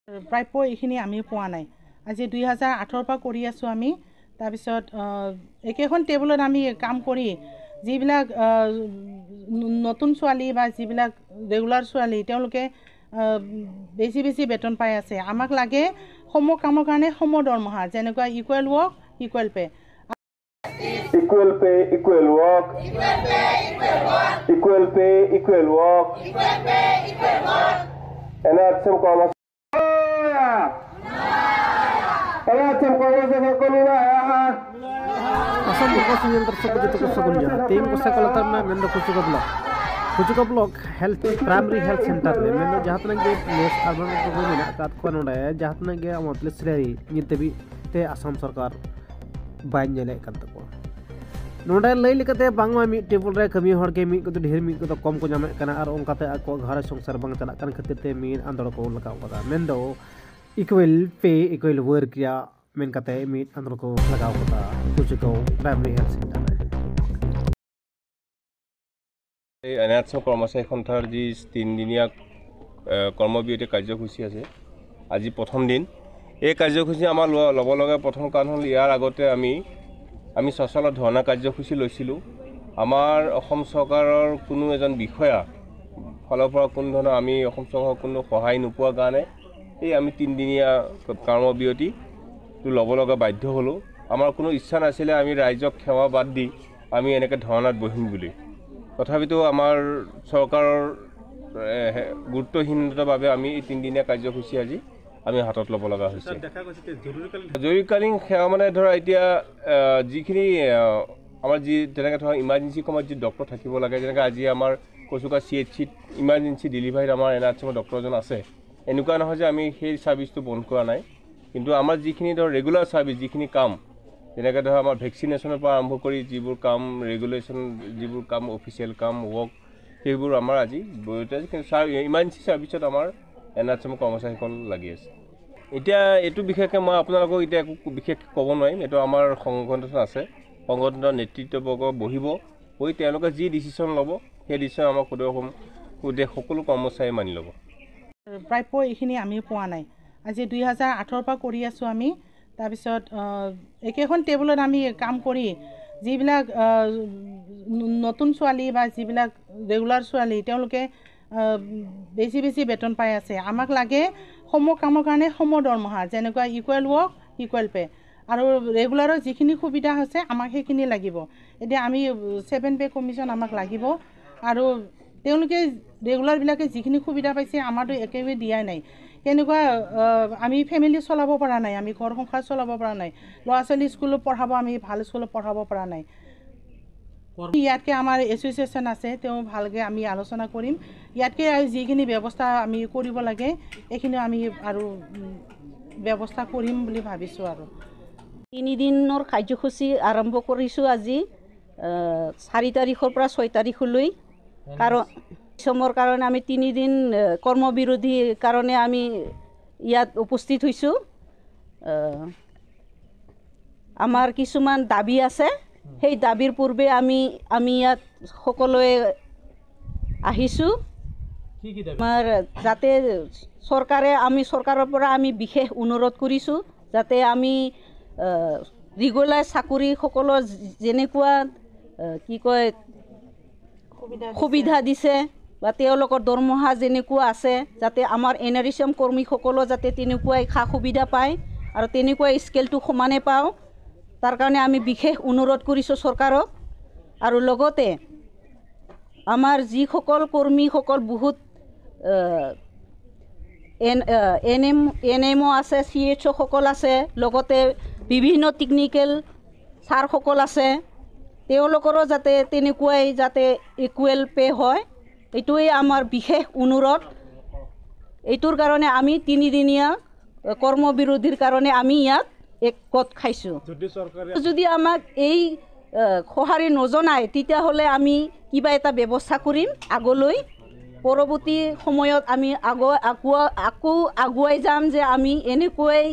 প্ৰাপ্য এইখিনি আমি পোৱা নাই। আজি 2008 পৰা কৰি আছোঁ আমি। তাৰপিছত একেখন টেবুলত আমি কাম কৰি যিবিলাক নতুন ছোৱালী বা যিবিলাক ৰেগুলাৰ ছোৱালী তেওঁলোকে বেছি বেছি বেতন পাই আছে। আমাক লাগে সম কামৰ কাৰণে সম দৰমহা, যেনেকুৱা equal work equal pay'. Equal pay, equal work. Equal pay, equal work. Equal pay, equal work. Equal pay, equal work. NHM Commerce. NHM Commerce Economy. Asam Bukos yang tersebut itu kesegunnya. Tim kesehatan mendo Kucuka Blok Health Primary Health Center le mendo jahat nage place urban ko mina kat ko nonda jahat nage amotle sleri nyitebi te Asam Sarkar bain nyele kan tako. Nonda lay likate bangma mi table re kami hor ke mi ko dhir mi ko kom ko nyame kana ar onkate ako ghar songsar bang chalak kan khatir te mi andor ko laka wada mendo equal pay equal work ya men kate mi andor ko laka wada Kucuka Primary Health Center. NHM কৰ্মচাৰী সন্থাৰ যি 3 দিনীয়া কৰ্মবিৰতি কাৰ্যসূচী আছে, আজি প্ৰথম দিন। এই কাৰ্যসূচী আমাৰ ল'ব লগা প্ৰথম কাৰণ হ'ল ইয়াৰ আগতে আমি সচলত ধৰ্ণা কাৰ্যসূচী লৈছিলোঁ। আমাৰ অসম চৰকাৰৰ কোনো এজন বিষয়া ফালৰ পৰা কোনো ধৰণৰ আমি অসম চৰকাৰৰ কোনো সহায় নোপোৱা কাৰণে এই আমি 3 দিনীয়া কৰ্মবিৰতিটো ল'ব লগা বাধ্য হ'লোঁ। আমাৰ কোনো ইচ্ছা নাছিলে আমি ৰাইজক সেৱা বাদ দি আমি এনেকৈ ধৰ্ণাত বহিম বুলি। তথাপিতো আমাৰ চৰকাৰৰ গুৰুত্বহীনতাৰ বাবে আমি এই 3 দিনীয়া কাৰ্যসূচী আজি আমি হাতত ল'ব লগা হৈছে। জৰুৰীকালীন সেৱা মানে ধৰা এতিয়া যিখিনি আমাৰ যি তেনেকৈ ধৰা ইমাৰ্জেঞ্চি সময়ত যি ডক্টৰ থাকিব লাগে, যেনেকৈ আজি আমাৰ কচুকা CHCত ইমাৰ্জেঞ্চি ডেলিভাৰীত আমাৰ NHMৰ ডক্টৰ এজন আছে। এনেকুৱা নহয় যে আমি সেই ছাৰ্ভিচটো বন্ধ কৰা নাই, কিন্তু আমাৰ যিখিনি ধৰ ৰেগুলাৰ ছাৰ্ভিচ যিখিনি কাম, যেনেকৈ ধৰা আমাৰ ভেকচিনেশ্যনৰ পৰা আৰম্ভ কৰি যিবোৰ কাম ৰেগুলেশ্যন, যিবোৰ কাম অফিচিয়েল কাম ৱৰ্ক, সেইবোৰ আমাৰ আজি ইমাৰ্জেঞ্চি ছাৰ্ভিচত আমাৰ NHM কৰ্মচাৰীসকল লাগি আছে। এতিয়া এইটো বিশেষকৈ মই আপোনালোকক এতিয়া একো বিশেষকৈ ক'ব নোৱাৰিম। এইটো আমাৰ সংগঠন আছে, সংগঠনৰ নেতৃত্ববৰ্গ বহিব, তেওঁলোকে যি ডিচিশ্যন ল'ব সেই ডিচিশ্যন আমাৰ সকলো কৰ্মচাৰীয়ে মানি ল'ব। প্ৰাপ্য এইখিনি আমি পোৱা নাই। আজি 2008 পৰা কৰি আছোঁ আমি। তাৰপিছত একেখন টেবুলত আমি কাম কৰি যিবিলাক নতুন ছোৱালী বা যিবিলাক ৰেগুলাৰ ছোৱালী তেওঁলোকে বেছি বেছি বেতন পাই আছে। আমাক লাগে সম কামৰ কাৰণে সম দৰমহা, যেনেকুৱা ইকুৱেল ৱৰ্ক ইকুৱেল পে'। আৰু ৰেগুলাৰৰ যিখিনি সুবিধা হৈছে আমাক সেইখিনি লাগিব। এতিয়া আমি 7 পে' কমিশ্যন আমাক লাগিব, আৰু তেওঁলোকে ৰেগুলাৰবিলাকে যিখিনি সুবিধা পাইছে আমাৰতো একেবাৰে দিয়াই নাই। কেনেকুৱা আমি ফেমিলি চলাব পৰা নাই, আমি ঘৰ সংসাৰ চলাব পৰা নাই, ল'ৰা ছোৱালী স্কুলত পঢ়াব, আমি ভাল স্কুলত পঢ়াব পৰা নাই। ইয়াতকৈ আমাৰ এছ'চিয়েশ্যন আছে, তেওঁ ভালকৈ আমি আলোচনা কৰিম। ইয়াতকৈ যিখিনি ব্যৱস্থা আমি কৰিব লাগে এইখিনি আমি আৰু ব্যৱস্থা কৰিম বুলি ভাবিছোঁ। আৰু 3 দিনৰ কাৰ্যসূচী আৰম্ভ কৰিছোঁ আজি 4 তাৰিখৰ পৰা 6 তাৰিখলৈ। কাৰণ চমৰ কাৰণে আমি 3 দিন কৰ্মবিৰোধীৰ কাৰণে আমি ইয়াত উপস্থিত হৈছোঁ। আমাৰ কিছুমান দাবী আছে, সেই দাবীৰ পূৰ্বে আমি ইয়াত সকলোৱে আহিছোঁ। আমাৰ যাতে চৰকাৰৰ পৰা আমি বিশেষ অনুৰোধ কৰিছোঁ যাতে আমি ৰেগুলাৰ চাকৰিসকলৰ যেনেকুৱা কি কয় সুবিধা দিছে বা তেওঁলোকৰ দৰমহা যেনেকুৱা আছে, যাতে আমাৰ NHM কৰ্মীসকলৰ যাতে তেনেকুৱাই সা সুবিধা পায় আৰু তেনেকুৱাই স্কেলটো সমানে পাওঁ, তাৰ কাৰণে আমি বিশেষ অনুৰোধ কৰিছোঁ চৰকাৰক। আৰু লগতে আমাৰ যিসকল কৰ্মীসকল বহুত NMO আছে, CHO সকল আছে, লগতে বিভিন্ন টেকনিকেল ছাৰসকল আছে, তেওঁলোকৰো যাতে তেনেকুৱাই যাতে ইকুৱেল পে' হয়, এইটোৱেই আমাৰ বিশেষ অনুৰোধ। এইটোৰ কাৰণে আমি 3 দিনীয়া কৰ্মবিৰোধীৰ কাৰণে আমি ইয়াত একগোট খাইছোঁ। যদি আমাক এই সঁহাৰি নজনায় তেতিয়াহ'লে আমি কিবা এটা ব্যৱস্থা কৰিম আগলৈ। পৰৱৰ্তী সময়ত আমি আকৌ আগুৱাই যাম যে আমি এনেকুৱাই